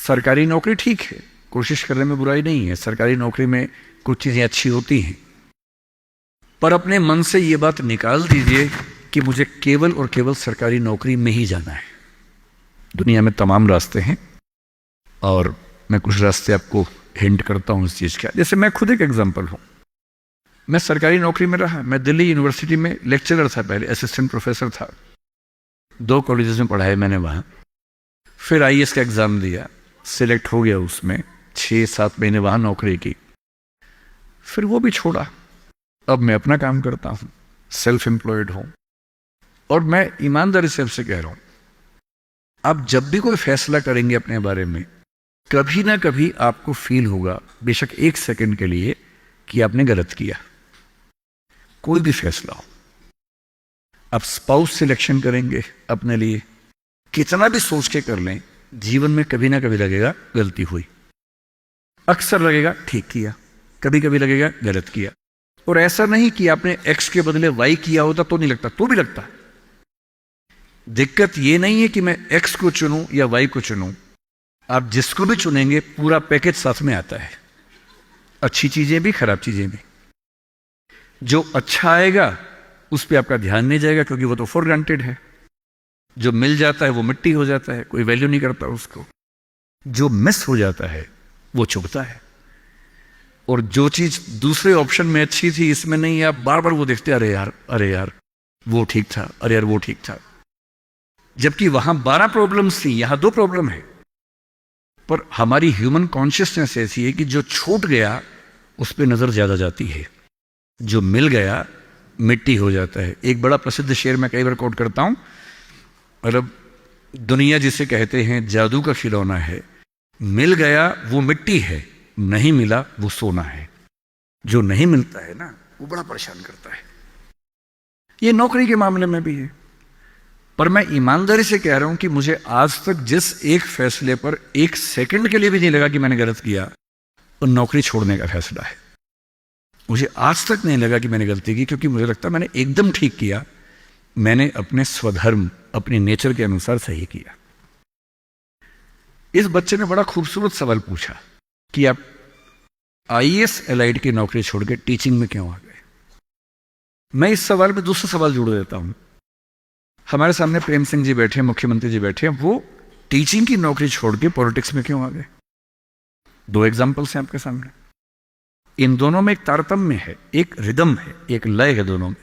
सरकारी नौकरी ठीक है, कोशिश करने में बुराई नहीं है, सरकारी नौकरी में कुछ चीज़ें अच्छी होती हैं, पर अपने मन से ये बात निकाल दीजिए कि मुझे केवल और केवल सरकारी नौकरी में ही जाना है। दुनिया में तमाम रास्ते हैं और मैं कुछ रास्ते आपको हिंट करता हूँ इस चीज़ का। जैसे मैं खुद एक एग्जाम्पल हूँ, मैं सरकारी नौकरी में रहा, मैं दिल्ली यूनिवर्सिटी में लेक्चरर था, पहले असिस्टेंट प्रोफेसर था, 2 कॉलेजेस में पढ़ाए मैंने वहाँ। फिर आईएएस का एग्ज़ाम दिया, सिलेक्ट हो गया, उसमें 6-7 महीने वहाँ नौकरी की, फिर वो भी छोड़ा। अब मैं अपना काम करता हूँ, सेल्फ एम्प्लॉयड हूँ। और मैं ईमानदारी से आपसे कह रहा हूँ, आप जब भी कोई फैसला करेंगे अपने बारे में, कभी ना कभी आपको फील होगा, बेशक 1 सेकंड के लिए, कि आपने गलत किया। कोई भी फैसला हो, आप स्पाउस सिलेक्शन करेंगे अपने लिए, कितना भी सोच के कर लें, जीवन में कभी ना कभी लगेगा गलती हुई, अक्सर लगेगा ठीक किया, कभी कभी लगेगा गलत किया। और ऐसा नहीं कि आपने एक्स के बदले वाई किया होता तो नहीं लगता, तो भी लगता। दिक्कत ये नहीं है कि मैं एक्स को चुनूं या वाई को चुनूं, आप जिसको भी चुनेंगे पूरा पैकेज साथ में आता है, अच्छी चीजें भी खराब चीजें भी। जो अच्छा आएगा उस पर आपका ध्यान नहीं जाएगा क्योंकि वो तो फॉर ग्रांटेड है। जो मिल जाता है वो मिट्टी हो जाता है, कोई वैल्यू नहीं करता उसको। जो मिस हो जाता है वो चुभता है। और जो चीज दूसरे ऑप्शन में अच्छी थी इसमें नहीं, आप बार बार वो देखते, अरे यार वो ठीक था, अरे यार वो ठीक था। जबकि वहां 12 प्रॉब्लम्स थी, यहां 2 प्रॉब्लम है। पर हमारी ह्यूमन कॉन्शियसनेस ऐसी है कि जो छूट गया उस पर नजर ज्यादा जाती है, जो मिल गया मिट्टी हो जाता है। एक बड़ा प्रसिद्ध शेर मैं कई बार कोट करता हूं, मतलब दुनिया जिसे कहते हैं जादू का खिलौना है, मिल गया वो मिट्टी है, नहीं मिला वो सोना है। जो नहीं मिलता है ना वो बड़ा परेशान करता है। ये नौकरी के मामले में भी है। पर मैं ईमानदारी से कह रहा हूं कि मुझे आज तक जिस एक फैसले पर 1 सेकंड के लिए भी नहीं लगा कि मैंने गलत किया, वो नौकरी छोड़ने का फैसला है। मुझे आज तक नहीं लगा कि मैंने गलती की, क्योंकि मुझे लगता मैंने एकदम ठीक किया। मैंने अपने स्वधर्म, अपने नेचर के अनुसार सही किया। इस बच्चे ने बड़ा खूबसूरत सवाल पूछा कि आप आईएएस एलाइड की नौकरी छोड़ के टीचिंग में क्यों आ गए। मैं इस सवाल में दूसरा सवाल जोड़ देता हूं। हमारे सामने प्रेम सिंह जी बैठे, मुख्यमंत्री जी बैठे, वो टीचिंग की नौकरी छोड़ के पॉलिटिक्स में क्यों आ गए। 2 एग्जाम्पल्स हैं आपके सामने। इन दोनों में एक तारतम्य है, एक रिदम है, एक लय है दोनों में।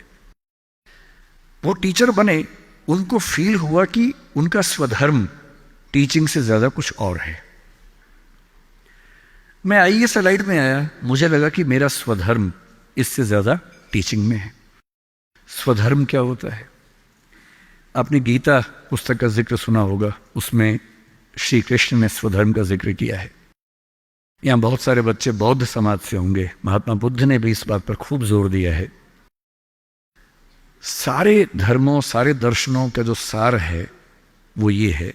वो टीचर बने, उनको फील हुआ कि उनका स्वधर्म टीचिंग से ज्यादा कुछ और है। मैं आईएएस एलाइड में आया, मुझे लगा कि मेरा स्वधर्म इससे ज्यादा टीचिंग में है। स्वधर्म क्या होता है? आपने गीता पुस्तक का जिक्र सुना होगा, उसमें श्री कृष्ण ने स्वधर्म का जिक्र किया है। यहां बहुत सारे बच्चे बौद्ध समाज से होंगे, महात्मा बुद्ध ने भी इस बात पर खूब जोर दिया है। सारे धर्मों, सारे दर्शनों का जो सार है वो ये है,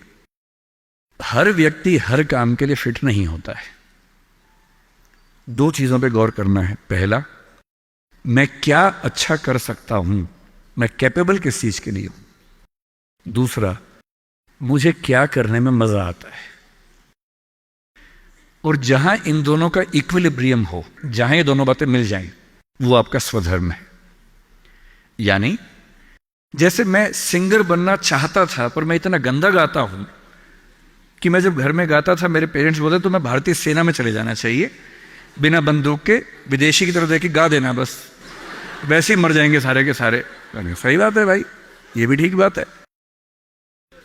हर व्यक्ति हर काम के लिए फिट नहीं होता है। 2 चीजों पे गौर करना है। पहला, मैं क्या अच्छा कर सकता हूं, मैं कैपेबल किस चीज के लिए हूं। दूसरा, मुझे क्या करने में मजा आता है। और जहां इन दोनों का इक्विलिब्रियम हो, जहां ये दोनों बातें मिल जाएं, वो आपका स्वधर्म है। यानी जैसे मैं सिंगर बनना चाहता था, पर मैं इतना गंदा गाता हूं कि मैं जब घर में गाता था मेरे पेरेंट्स बोलते तो मैं भारतीय सेना में चले जाना चाहिए, बिना बंदूक के विदेशी की तरह देख के गा देना, बस वैसे ही मर जाएंगे सारे के सारे। सही बात है भाई, ये भी ठीक बात है।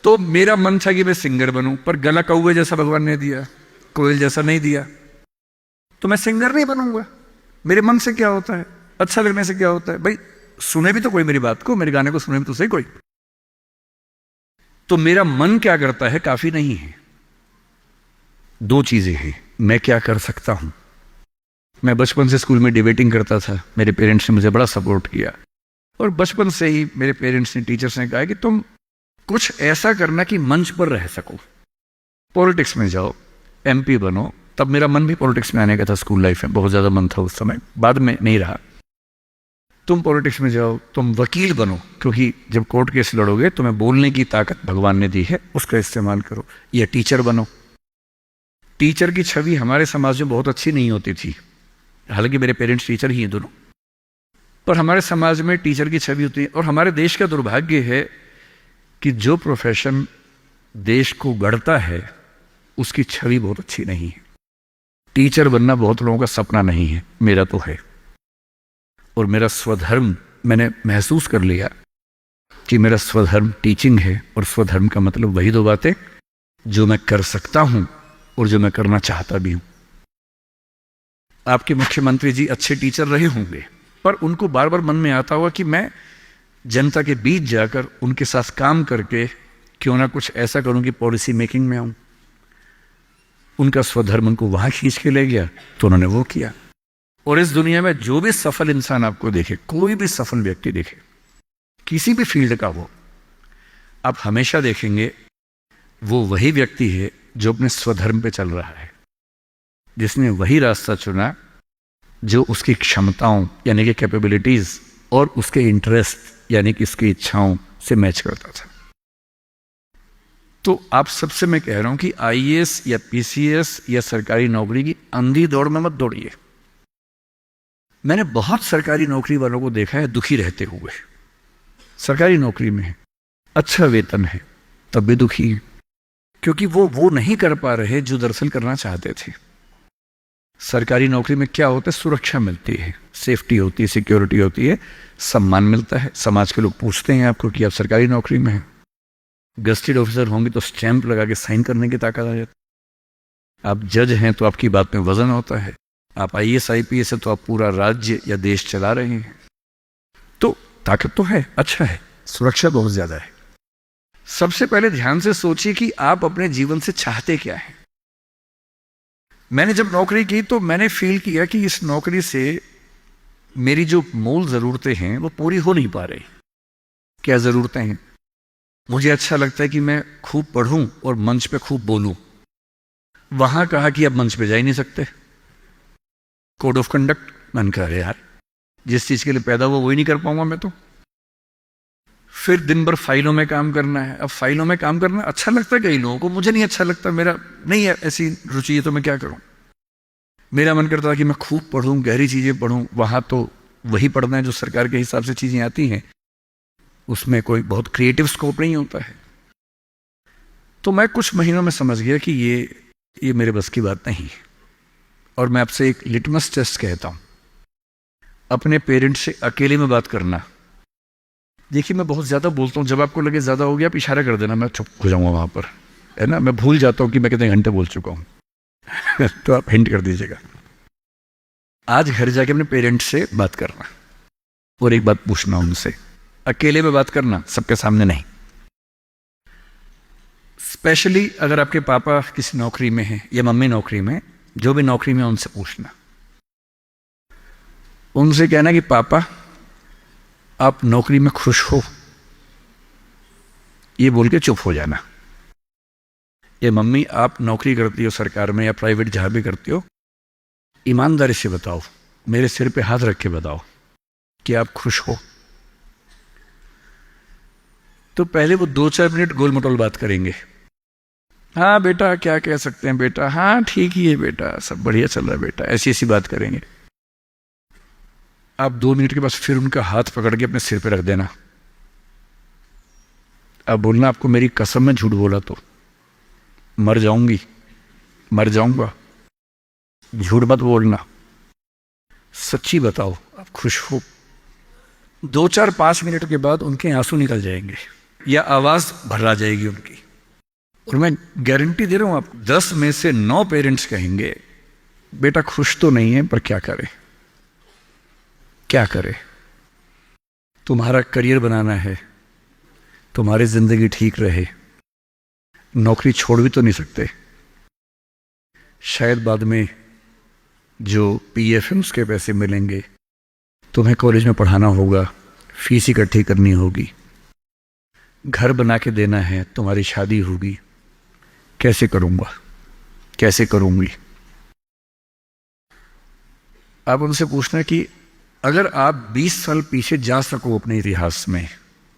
तो मेरा मन था कि मैं सिंगर बनूं, पर गला कौवे जैसा भगवान ने दिया, कोयल जैसा नहीं दिया, तो मैं सिंगर नहीं बनूंगा। मेरे मन से क्या होता है, अच्छा लगने से क्या होता है भाई, सुने भी तो कोई मेरी बात को, मेरे गाने को सुने भी तो सही कोई। तो मेरा मन क्या करता है काफी नहीं है। 2 चीजें हैं, मैं क्या कर सकता हूं। मैं बचपन से स्कूल में डिबेटिंग करता था, मेरे पेरेंट्स ने मुझे बड़ा सपोर्ट किया, और बचपन से ही मेरे पेरेंट्स ने, टीचर्स ने कहा कि तुम कुछ ऐसा करना कि मंच पर रह सको, पॉलिटिक्स में जाओ, एमपी बनो। तब मेरा मन भी पॉलिटिक्स में आने का था, स्कूल लाइफ में बहुत ज्यादा मन था उस समय, बाद में नहीं रहा। तुम पॉलिटिक्स में जाओ, तुम वकील बनो, क्योंकि जब कोर्ट केस लड़ोगे तुम्हें बोलने की ताकत भगवान ने दी है, उसका इस्तेमाल करो। या टीचर बनो। टीचर की छवि हमारे समाज में बहुत अच्छी नहीं होती थी, हालांकि मेरे पेरेंट्स टीचर ही हैं दोनों, पर हमारे समाज में टीचर की छवि होती है। और हमारे देश का दुर्भाग्य है कि जो प्रोफेशन देश को गढ़ता है उसकी छवि बहुत अच्छी नहीं है। टीचर बनना बहुत लोगों का सपना नहीं है, मेरा तो है। और मेरा स्वधर्म, मैंने महसूस कर लिया कि मेरा स्वधर्म टीचिंग है। और स्वधर्म का मतलब वही दो बातें जो मैं कर सकता हूं और जो मैं करना चाहता भी हूं। आपके मुख्यमंत्री जी अच्छे टीचर रहे होंगे, पर उनको बार बार मन में आता होगा कि मैं जनता के बीच जाकर उनके साथ काम करके क्यों ना कुछ ऐसा करूं कि पॉलिसी मेकिंग में आऊं। उनका स्वधर्म उनको वहां खींच के ले गया, तो उन्होंने वो किया। और इस दुनिया में जो भी सफल इंसान आपको देखे, कोई भी सफल व्यक्ति देखे, किसी भी फील्ड का हो, आप हमेशा देखेंगे वो वही व्यक्ति है जो अपने स्वधर्म पे चल रहा है, जिसने वही रास्ता चुना जो उसकी क्षमताओं यानी कि कैपेबिलिटीज और उसके इंटरेस्ट यानी कि उसकी इच्छाओं से मैच करता था। तो आप सबसे मैं कह रहा हूं कि आईएएस या पीसीएस या सरकारी नौकरी की अंधी दौड़ में मत दौड़िए। मैंने बहुत सरकारी नौकरी वालों को देखा है दुखी रहते हुए। सरकारी नौकरी में है, अच्छा वेतन है, तब भी दुखी है, क्योंकि वो नहीं कर पा रहे जो दरअसल करना चाहते थे। सरकारी नौकरी में क्या होता है? सुरक्षा मिलती है, सेफ्टी होती है, सिक्योरिटी होती है, सम्मान मिलता है, समाज के लोग पूछते हैं आपको कि आप सरकारी नौकरी में हैं। गस्टेड ऑफिसर होंगे तो स्टैंप लगा के साइन करने की ताकत आ जाती है। आप जज हैं तो आपकी बात में वजन होता है। आप आईएएस आईपीएस है तो आप पूरा राज्य या देश चला रहे हैं। तो ताकत तो है, अच्छा है, सुरक्षा बहुत ज्यादा है। सबसे पहले ध्यान से सोचिए कि आप अपने जीवन से चाहते क्या हैं। मैंने जब नौकरी की तो मैंने फील किया कि इस नौकरी से मेरी जो मूल जरूरतें हैं वो पूरी हो नहीं पा रही। क्या जरूरतें हैं? मुझे अच्छा लगता है कि मैं खूब पढ़ूं और मंच पे खूब बोलूं। वहां कहा कि अब मंच पे जा ही नहीं सकते, कोड ऑफ कंडक्ट। मन कहा यार, जिस चीज के लिए पैदा हुआ वही नहीं कर पाऊंगा मैं तो। फिर दिन भर फाइलों में काम करना है। अब फाइलों में काम करना अच्छा लगता है कई लोगों को, मुझे नहीं अच्छा लगता, मेरा नहीं है ऐसी रुचि है, तो मैं क्या करूं। मेरा मन करता था कि मैं खूब पढ़ूं, गहरी चीजें पढ़ूं। वहां तो वही पढ़ना है जो सरकार के हिसाब से चीजें आती हैं, उसमें कोई बहुत क्रिएटिव स्कोप नहीं होता है। तो मैं कुछ महीनों में समझ गया कि ये मेरे बस की बात नहीं है। और मैं आपसे एक लिटमस टेस्ट कहता हूं, अपने पेरेंट्स से अकेले में बात करना। देखिए मैं बहुत ज्यादा बोलता हूं, जब आपको लगे ज्यादा हो गया आप इशारा कर देना, मैं चुप हो जाऊंगा वहां पर, है ना। मैं भूल जाता हूं कि मैं कितने घंटे बोल चुका हूं तो आप हिंट कर दीजिएगा। आज घर जाके अपने पेरेंट्स से बात करना और एक बात पूछना उनसे, अकेले में बात करना, सबके सामने नहीं। स्पेशली अगर आपके पापा किसी नौकरी में हैं या मम्मी नौकरी में, जो भी नौकरी में, उनसे पूछना। उनसे कहना कि पापा आप नौकरी में खुश हो, ये बोल के चुप हो जाना। ये मम्मी आप नौकरी करती हो सरकार में या प्राइवेट जहां भी करती हो, ईमानदारी से बताओ, मेरे सिर पे हाथ रख के बताओ कि आप खुश हो। तो पहले वो 2-4 मिनट गोल मटोल बात करेंगे। हाँ बेटा क्या कह सकते हैं बेटा, हाँ ठीक ही है बेटा, सब बढ़िया चल रहा है बेटा, ऐसी ऐसी बात करेंगे। आप 2 मिनट के बाद फिर उनका हाथ पकड़ के अपने सिर पे रख देना। अब बोलना आपको मेरी कसम में झूठ बोला तो मर जाऊंगी, मर जाऊंगा। झूठ मत बोलना, सच्ची बताओ आप खुश हो। 2-4-5 मिनट के बाद उनके आंसू निकल जाएंगे या आवाज भर्रा जाएगी उनकी। और मैं गारंटी दे रहा हूं आपको, 10 में से 9 पेरेंट्स कहेंगे बेटा खुश तो नहीं है पर क्या करे, क्या करे। तुम्हारा करियर बनाना है, तुम्हारी जिंदगी ठीक रहे, नौकरी छोड़ भी तो नहीं सकते। शायद बाद में जो पीएफ है उसके पैसे मिलेंगे, तुम्हें कॉलेज में पढ़ाना होगा, फीस इकट्ठी करनी होगी, घर बना के देना है, तुम्हारी शादी होगी, कैसे करूंगा, कैसे करूंगी। आप उनसे पूछना कि अगर आप 20 साल पीछे जा सको अपने इतिहास में,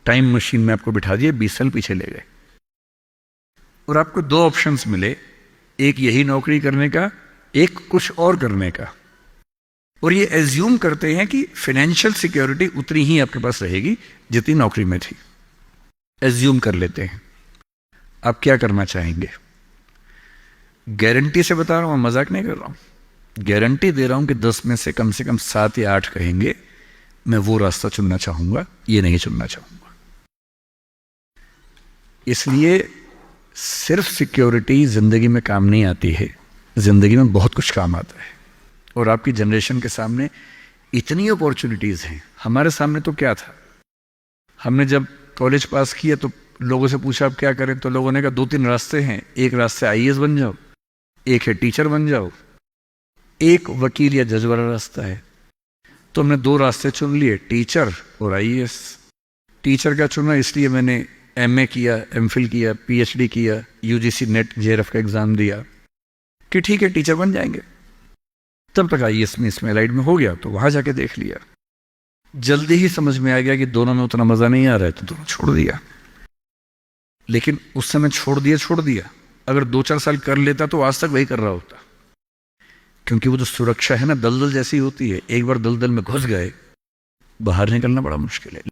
टाइम मशीन में आपको बिठा दिए, 20 साल पीछे ले गए और आपको 2 ऑप्शंस मिले, एक यही नौकरी करने का, एक कुछ और करने का। और ये एज्यूम करते हैं कि फाइनेंशियल सिक्योरिटी उतनी ही आपके पास रहेगी जितनी नौकरी में थी। एज्यूम कर लेते हैं। आप क्या करना चाहेंगे? गारंटी से बता रहा हूं, मजाक नहीं कर रहा हूं, गारंटी दे रहा हूं कि 10 में से कम 7 या 8 कहेंगे मैं वो रास्ता चुनना चाहूंगा, ये नहीं चुनना चाहूंगा। इसलिए सिर्फ सिक्योरिटी जिंदगी में काम नहीं आती है, जिंदगी में बहुत कुछ काम आता है। और आपकी जनरेशन के सामने इतनी अपॉर्चुनिटीज हैं। हमारे सामने तो क्या था, हमने जब कॉलेज पास किया तो लोगों से पूछा आप क्या करें, तो लोगों ने कहा 2-3 रास्ते हैं, एक रास्ते आईएएस बन जाओ, एक है टीचर बन जाओ, एक वकील या जज वाला रास्ता है। तो हमने 2 रास्ते चुन लिए, टीचर और आईएएस। टीचर का चुना इसलिए मैंने एमए किया, एमफिल किया, पीएचडी किया, यूजीसी नेट जेआरएफ का एग्जाम दिया कि ठीक है टीचर बन जाएंगे। तब तक आईएएस में इसमें लाइट में हो गया तो वहां जाके देख लिया। जल्दी ही समझ में आ गया कि दोनों में उतना मजा नहीं आ रहा है तो दोनों छोड़ दिया। लेकिन उस समय छोड़ दिया। अगर 2-4 साल कर लेता तो आज तक वही कर रहा होता। क्योंकि वो जो सुरक्षा है ना, दलदल जैसी होती है, एक बार दलदल में घुस गए, बाहर निकलना बड़ा मुश्किल है।